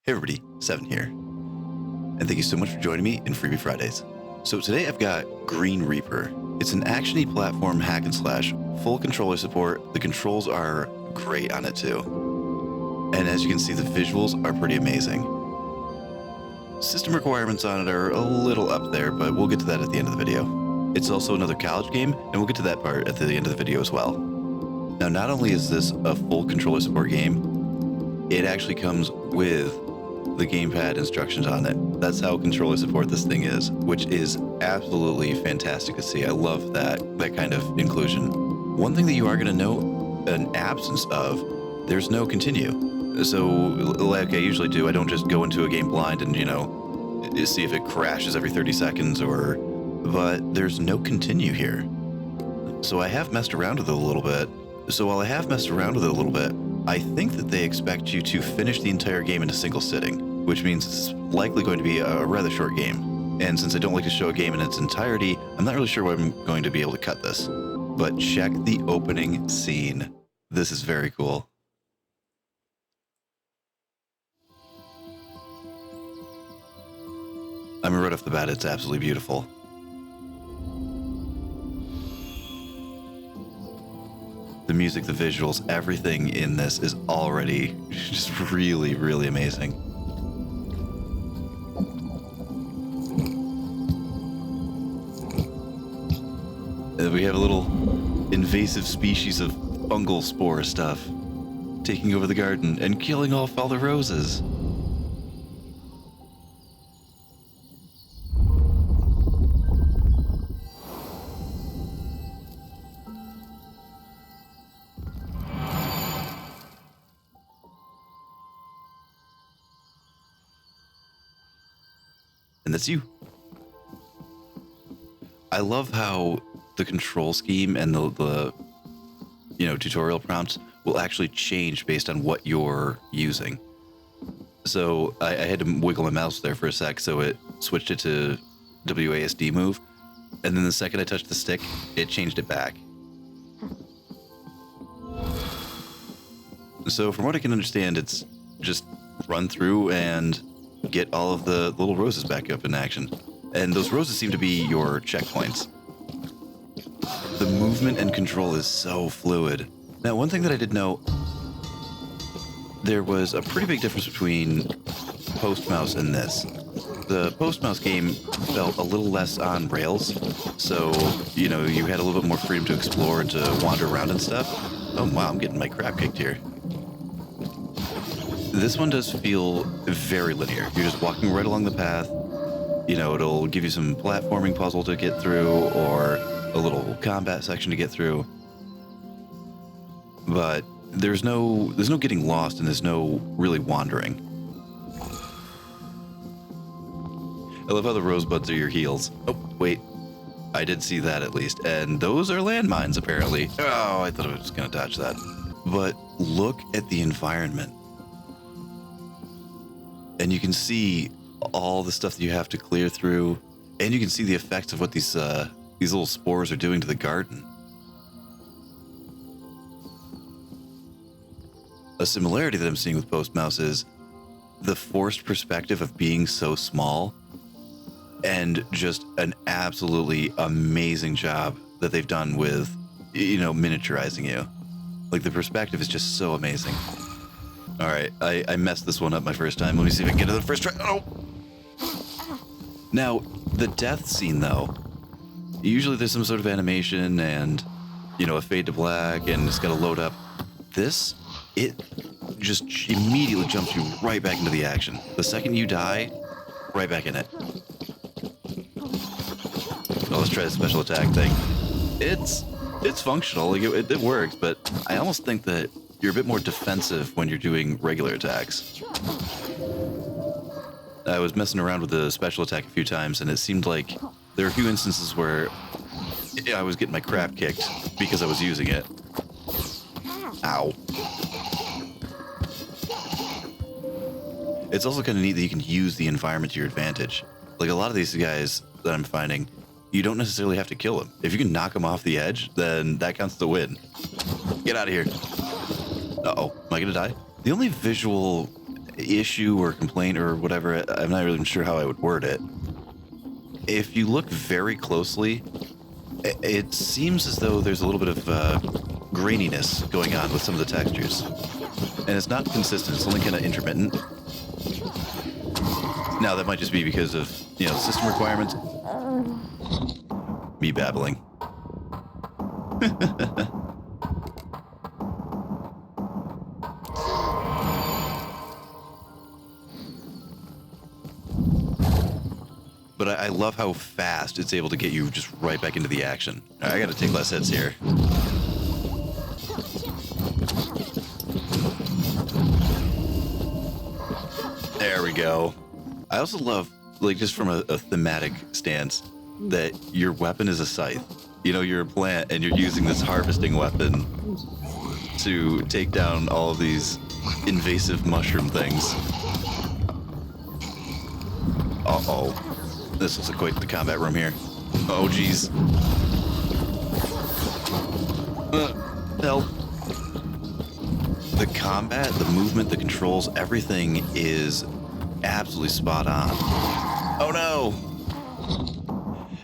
Hey everybody, Seven here, and thank you so much for joining me in Freebie Fridays. So today I've got Green Reaper. It's an action-y platform hack and slash, full controller support. The controls are great on it too. And as you can see, the visuals are pretty amazing. System requirements on it are a little up there, but we'll get to that at the end of the video. It's also another college game, and we'll get to that part at the end of the video as well. Now, not only is this a full controller support game, it actually comes with the gamepad instructions on it. That's how controller support this thing is, which is absolutely fantastic to see. I love that kind of inclusion. One thing that you are going to note an absence of, there's no continue. So like I usually do, I don't just go into a game blind and, see if it crashes every 30 seconds but there's no continue here. So I have messed around with it a little bit. So while I have messed around with it a little bit, I think that they expect you to finish the entire game in a single sitting, which means it's likely going to be a rather short game. And since I don't like to show a game in its entirety, I'm not really sure when I'm going to be able to cut this. But check the opening scene. This is very cool. I mean, right off the bat, it's absolutely beautiful. The music, the visuals, everything in this is already just really, really amazing. We have a little invasive species of fungal spore stuff taking over the garden and killing off all the roses. And that's you. I love how the control scheme and the tutorial prompts will actually change based on what you're using. So I had to wiggle my mouse there for a sec, so it switched it to WASD move, and then the second I touched the stick, it changed it back. So from what I can understand, it's just run through and get all of the little roses back up in action. And those roses seem to be your checkpoints. The movement and control is so fluid. Now, one thing that I did know, there was a pretty big difference between post mouse and this. The post mouse game felt a little less on rails, so you had a little bit more freedom to explore and to wander around and stuff. Oh wow, I'm getting my crap kicked here. This one does feel very linear. You're just walking right along the path. It'll give you some platforming puzzle to get through or a little combat section to get through. But there's no getting lost and there's no really wandering. I love how the rosebuds are your heels. Oh, wait. I did see that at least. And those are landmines, apparently. Oh, I thought I was just going to dodge that. But look at the environment. And you can see all the stuff that you have to clear through, and you can see the effects of what these little spores are doing to the garden. A similarity that I'm seeing with Post Mouse is the forced perspective of being so small, and just an absolutely amazing job that they've done with, miniaturizing you. Like, the perspective is just so amazing. All right, I messed this one up my first time. Let me see if I can get to the first try. Oh! Now, the death scene, though, usually there's some sort of animation and, a fade to black, and it's got to load up. This, it just immediately jumps you right back into the action. The second you die, right back in it. Well, let's try the special attack thing. It's functional, like it works, but I almost think that you're a bit more defensive when you're doing regular attacks. I was messing around with the special attack a few times, and it seemed like there were a few instances where I was getting my crap kicked because I was using it. Ow. It's also kind of neat that you can use the environment to your advantage. Like, a lot of these guys that I'm finding, you don't necessarily have to kill them. If you can knock them off the edge, then that counts as a win. Get out of here. Uh-oh, am I gonna die? The only visual issue or complaint or whatever. I'm not really sure how I would word it. If you look very closely, it seems as though there's a little bit of graininess going on with some of the textures. And it's not consistent, it's only kind of intermittent. Now, that might just be because of, you know, system requirements. Me babbling. But I love how fast it's able to get you just right back into the action. All right, I gotta take less hits here. There we go. I also love, like, just from a thematic stance, that your weapon is a scythe. You know, you're a plant and you're using this harvesting weapon to take down all of these invasive mushroom things. Uh-oh. This looks like quite the combat room here. Oh, geez. Help. The combat, the movement, the controls, everything is absolutely spot on. Oh, no!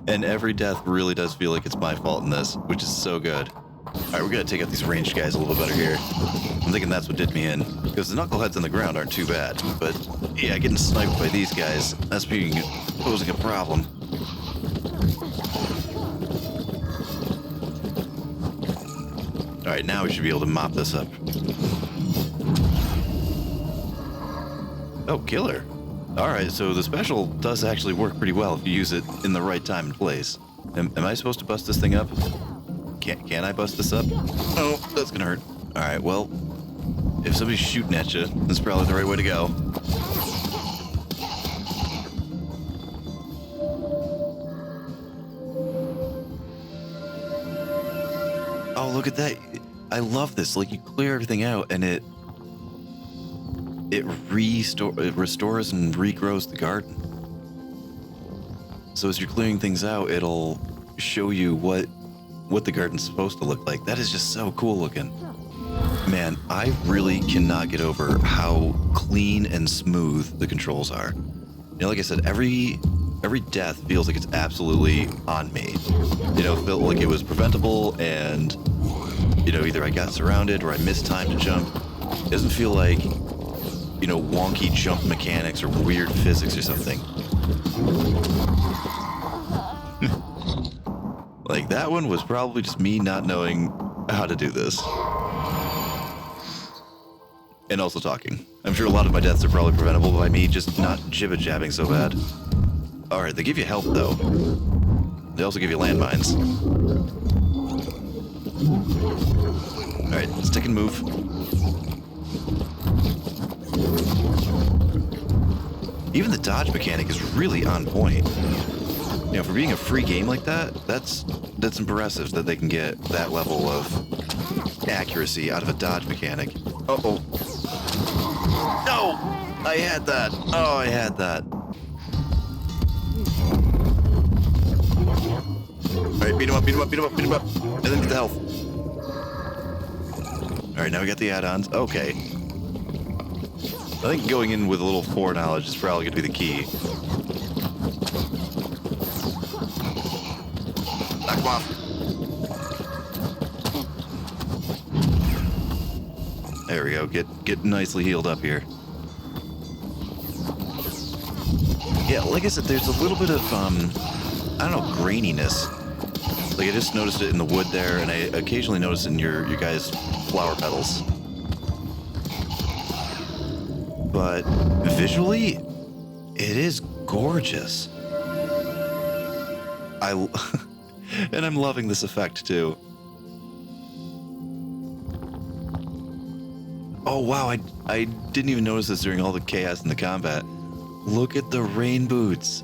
And every death really does feel like it's my fault in this, which is so good. Alright, we're gonna take out these ranged guys a little bit better here. I'm thinking that's what did me in, because the knuckleheads on the ground aren't too bad. But, yeah, getting sniped by these guys, that's posing a problem. Alright, now we should be able to mop this up. Oh, killer. Alright, so the special does actually work pretty well if you use it in the right time and place. Am I supposed to bust this thing up? Can I bust this up? Oh, that's gonna hurt. Alright, well, if somebody's shooting at you, that's probably the right way to go. Oh, look at that. I love this. Like, you clear everything out and it restores and regrows the garden. So as you're clearing things out, it'll show you what the garden's supposed to look like. That is just so cool looking. Man, I really cannot get over how clean and smooth the controls are. You know, like I said, every death feels like it's absolutely on me. You know, it felt like it was preventable and, you know, either I got surrounded or I missed time to jump. It doesn't feel like, you know, wonky jump mechanics or weird physics or something. Like, that one was probably just me not knowing how to do this. And also talking. I'm sure a lot of my deaths are probably preventable by me just not jibba-jabbing so bad. Alright, they give you health, though. They also give you landmines. Alright, stick and move. Even the dodge mechanic is really on point. You know, for being a free game like that, that's impressive that they can get that level of accuracy out of a dodge mechanic. Uh-oh. No! I had that. Oh, I had that. Alright, beat him up, beat him up, beat him up, beat him up. And then get the health. Alright, now we got the add-ons. Okay. I think going in with a little foreknowledge is probably going to be the key. Knock him off. There we go. Get nicely healed up here. Yeah, like I said, there's a little bit of, I don't know, graininess. Like, I just noticed it in the wood there, and I occasionally notice it in your guys' flower petals. But visually, it is gorgeous. And I'm loving this effect too. Oh wow, I didn't even notice this during all the chaos in the combat. Look at the rain boots.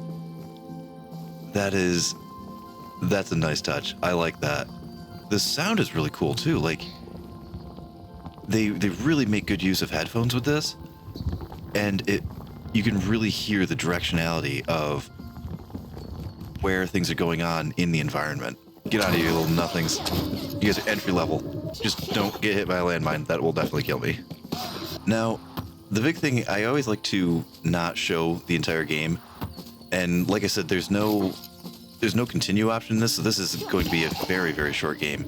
That's a nice touch. I like that. The sound is really cool too. Like, they really make good use of headphones with this. And you can really hear the directionality of where things are going on in the environment. Get out of here, you little nothings. You guys are entry level. Just don't get hit by a landmine. That will definitely kill me. Now, the big thing, I always like to not show the entire game. And like I said, there's no continue option in this, so this is going to be a very, very short game.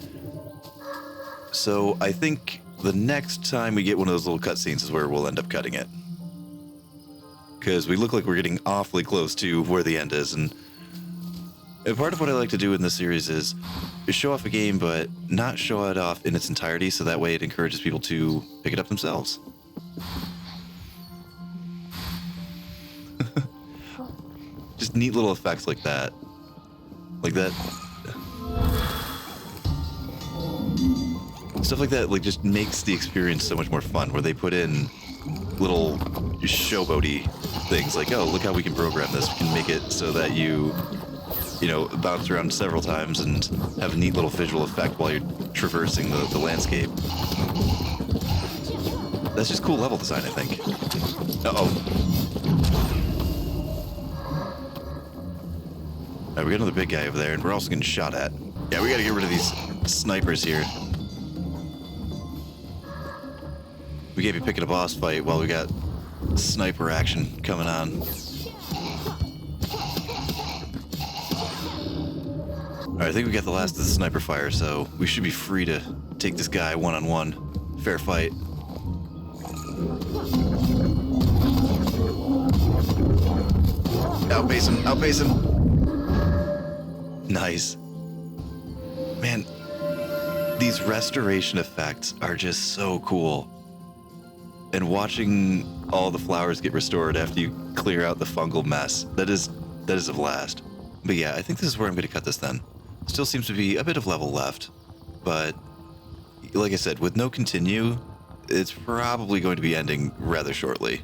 So I think the next time we get one of those little cutscenes is where we'll end up cutting it. Because we look like we're getting awfully close to where the end is. And part of what I like to do in this series is show off a game, but not show it off in its entirety, so that way it encourages people to pick it up themselves. Just neat little effects like that. Like that. Stuff like that, like, just makes the experience so much more fun, where they put in little showboaty things like, oh, look how we can program this. We can make it so that you know, bounce around several times and have a neat little visual effect while you're traversing the landscape. That's just cool level design, I think. Uh-oh. All right, we got another big guy over there, and we're also getting shot at. Yeah, we gotta get rid of these snipers here. We can't be picking a boss fight while we got sniper action coming on. Alright, I think we got the last of the sniper fire, so we should be free to take this guy one-on-one. Fair fight. Outpace him, outpace him! Nice. Man, these restoration effects are just so cool. And watching all the flowers get restored after you clear out the fungal mess, that is a blast. But yeah, I think this is where I'm going to cut this then. Still seems to be a bit of level left, but like I said, with no continue, it's probably going to be ending rather shortly.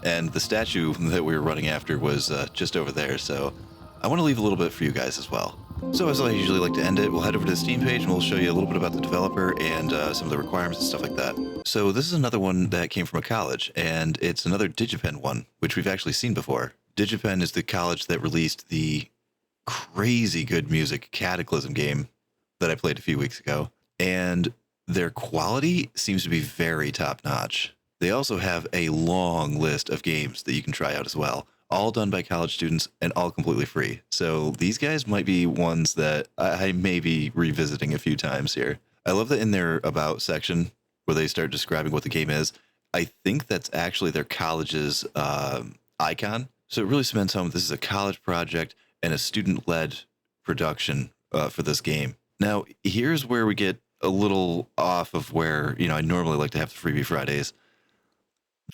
And the statue that we were running after was just over there, so I want to leave a little bit for you guys as well. So as I usually like to end it, we'll head over to the Steam page and we'll show you a little bit about the developer and some of the requirements and stuff like that. So this is another one that came from a college, and it's another DigiPen one, which we've actually seen before. DigiPen is the college that released the crazy good music Cat-aclysm game that I played a few weeks ago, and their quality seems to be very top-notch. They also have a long list of games that you can try out as well, all done by college students and all completely free. So these guys might be ones that I may be revisiting a few times here. I love that in their About section, where they start describing what the game is, I think that's actually their college's icon. So it really cements home this is a college project and a student-led production for this game. Now, here's where we get a little off of where, you know, I normally like to have the Freebie Fridays.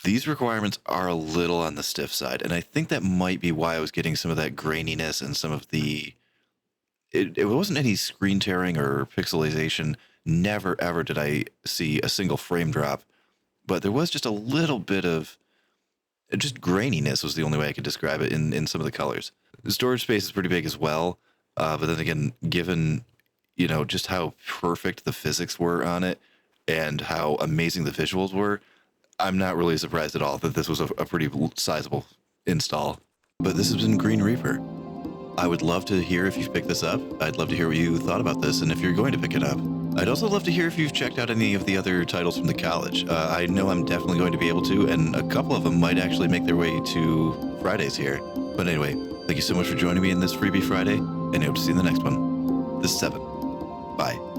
These requirements are a little on the stiff side, and I think that might be why I was getting some of that graininess and some of the... It wasn't any screen tearing or pixelization. Never, ever did I see a single frame drop, but there was just a little bit of... Just graininess was the only way I could describe it in some of the colors. The storage space is pretty big as well, but then again, given, you know, just how perfect the physics were on it and how amazing the visuals were, I'm not really surprised at all that this was a pretty sizable install. But this has been Green Reaper. I would love to hear if you've picked this up. I'd love to hear what you thought about this and if you're going to pick it up. I'd also love to hear if you've checked out any of the other titles from the college. I know I'm definitely going to be able to, and a couple of them might actually make their way to Fridays here. But anyway, thank you so much for joining me in this Freebie Friday, and I hope to see you in the next one. This is Seven. Bye.